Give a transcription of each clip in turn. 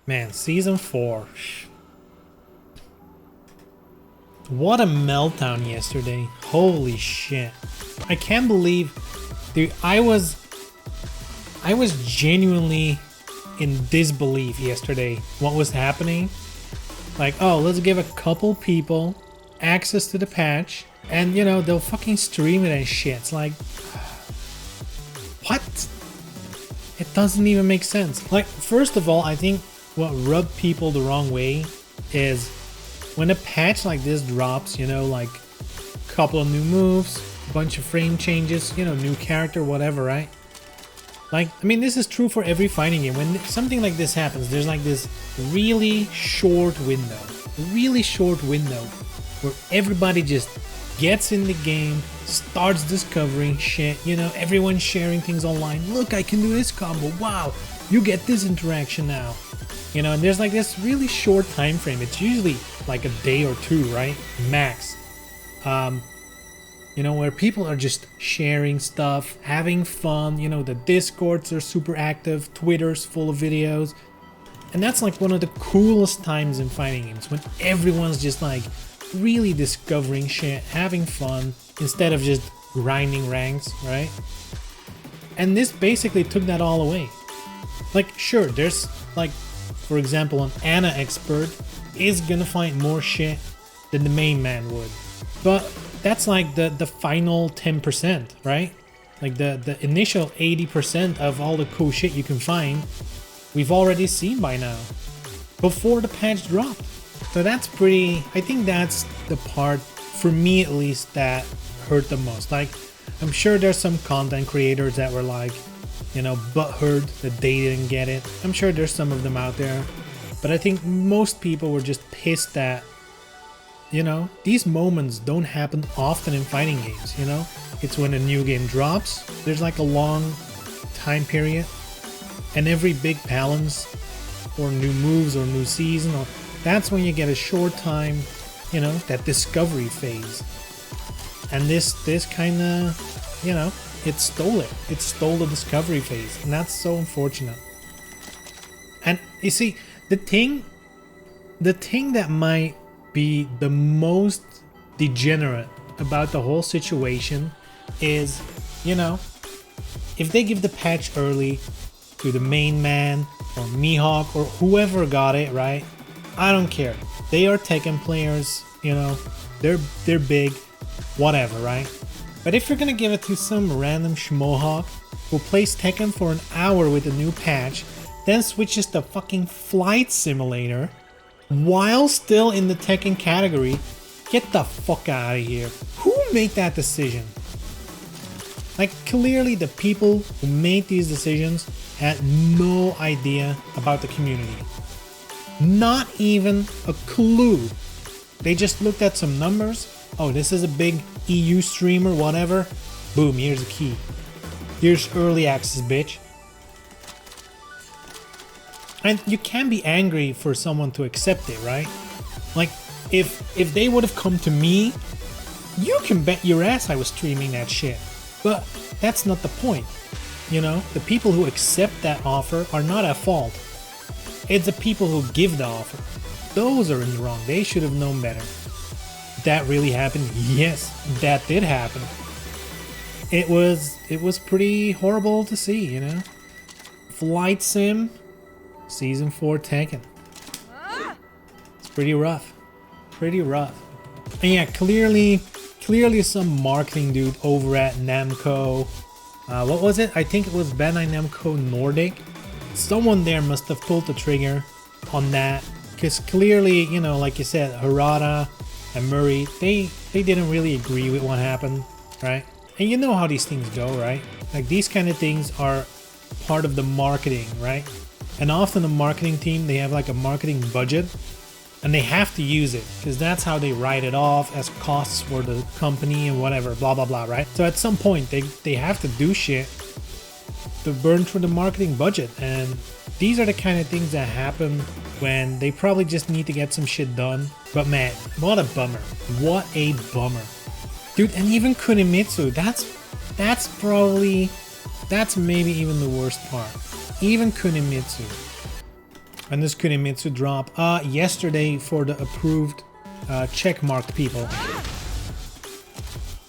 Man, season 4. What a meltdown yesterday. Holy shit. I can't believe, dude, I was genuinely in disbelief yesterday what was happening. Like, oh, let's give a couple people access to the patch and, you know, they'll fucking stream it and shit. It's like, what? It doesn't even make sense. Like, first of all, I think what rubbed people the wrong way is when a patch like this drops, you know, like a couple of new moves, a bunch of frame changes, you know, new character, whatever, right? Like, I mean, this is true for every fighting game. When something like this happens, there's like this really short window where everybody just gets in the game, starts discovering shit, you know, everyone's sharing things online. Look, I can do this combo. Wow, you get this interaction now. You know, and there's like this really short time frame. It's usually like a day or two, right? Max. You know, where people are just sharing stuff, having fun. You know, the Discords are super active, Twitter's full of videos. And that's like one of the coolest times in fighting games, when everyone's just like really discovering shit, having fun, instead of just grinding ranks, right? And this basically took that all away. Like, sure, there's like, for example, an Ana expert is gonna find more shit than the main man would. But that's like the final 10%, right? Like the initial 80% of all the cool shit you can find, we've already seen by now, before the patch dropped. So that's pretty, I think that's the part, for me at least, that hurt the most. Like, I'm sure there's some content creators that were like, you know, butthurt that they didn't get it. I'm sure there's some of them out there. But I think most people were just pissed that, you know, these moments don't happen often in fighting games, you know? It's when a new game drops, there's like a long time period, and every big balance or new moves or new season, or that's when you get a short time, you know, that discovery phase. And this kind of, you know, it stole it. It stole the discovery phase, and that's so unfortunate. And you see, the thing that might be the most degenerate about the whole situation is, you know, if they give the patch early to the main man or Mihawk or whoever got it, right? I don't care. They are Tekken players, you know, they're big, whatever, right? But if you're gonna give it to some random schmohawk who plays Tekken for an hour with a new patch, then switches to fucking Flight Simulator while still in the Tekken category, get the fuck out of here. Who made that decision? Like, clearly the people who made these decisions had no idea about the community. Not even a clue. They just looked at some numbers. Oh, this is a big EU streamer, whatever. Boom, here's a key. Here's early access, bitch. And you can be angry for someone to accept it, right? Like, if they would have come to me, you can bet your ass I was streaming that shit. But that's not the point. You know, the people who accept that offer are not at fault. It's the people who give the offer. Those are in the wrong. They should have known better. That really happened? Yes, that did happen. It was pretty horrible to see, you know? Flight Sim Season 4 Tekken. It's pretty rough. Pretty rough. And yeah, clearly some marketing dude over at Namco. What was it? I think it was Bandai Namco Nordic. Someone there must have pulled the trigger on that. Because clearly, you know, like you said, Harada and Murray, they didn't really agree with what happened, right? And you know how these things go, right? Like, these kind of things are part of the marketing, right? And often the marketing team, they have like a marketing budget and they have to use it because that's how they write it off as costs for the company and whatever, blah, blah, blah, right? So at some point they have to do shit to burn through the marketing budget. And these are the kind of things that happen when they probably just need to get some shit done. But man, what a bummer. What a bummer. Dude, and even Kunimitsu, that's maybe even the worst part. Even Kunimitsu. And this Kunimitsu drop yesterday for the approved checkmarked people.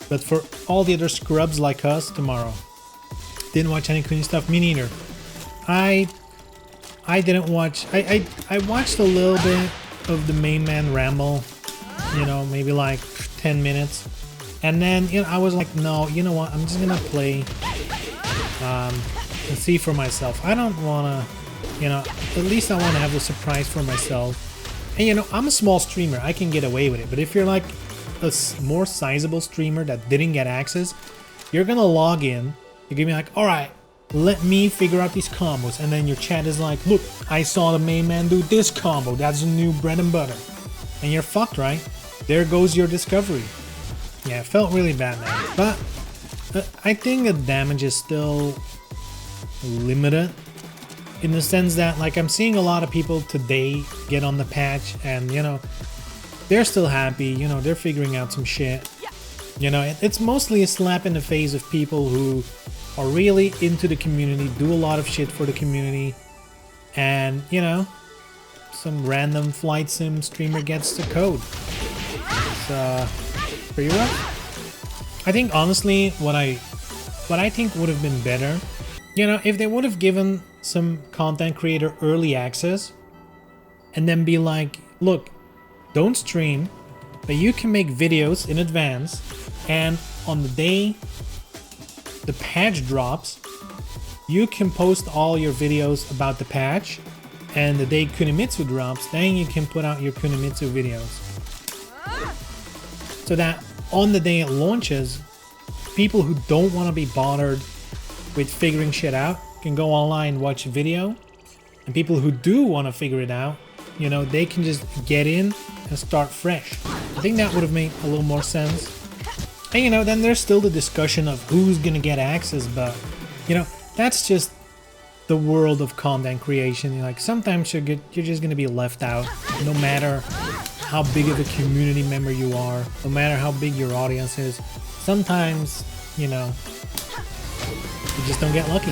But for all the other scrubs like us, tomorrow. Didn't watch any Kuni stuff. Me neither. I didn't watch. I watched a little bit of the main man ramble. You know, maybe like 10 minutes. And then, you know, I was like, no, you know what? I'm just gonna play and see for myself. I don't wanna, you know, at least I wanna have the surprise for myself. And you know, I'm a small streamer. I can get away with it. But if you're like a more sizable streamer that didn't get access, you're gonna log in. You're gonna be like, all right, let me figure out these combos. And then your chat is like, look, I saw the main man do this combo. That's the new bread and butter. And you're fucked, right? There goes your discovery. Yeah, it felt really bad, man. But I think the damage is still limited in the sense that, like, I'm seeing a lot of people today get on the patch and, you know, they're still happy. You know, they're figuring out some shit. You know, it's mostly a slap in the face of people who are really into the community, do a lot of shit for the community, and, you know, some random flight sim streamer gets the code. It's pretty rough. I think honestly what I think would have been better, you know, if they would have given some content creator early access and then be like, look, don't stream, but you can make videos in advance, and on the day the patch drops, you can post all your videos about the patch, and the day Kunimitsu drops, then you can put out your Kunimitsu videos. So that on the day it launches, people who don't want to be bothered with figuring shit out can go online, watch a video, and people who do want to figure it out, you know, they can just get in and start fresh. I think that would have made a little more sense. And you know, then there's still the discussion of who's gonna get access, but you know, that's just the world of content creation. Like, sometimes you're just gonna be left out, no matter how big of a community member you are, no matter how big your audience is. Sometimes, you know, you just don't get lucky.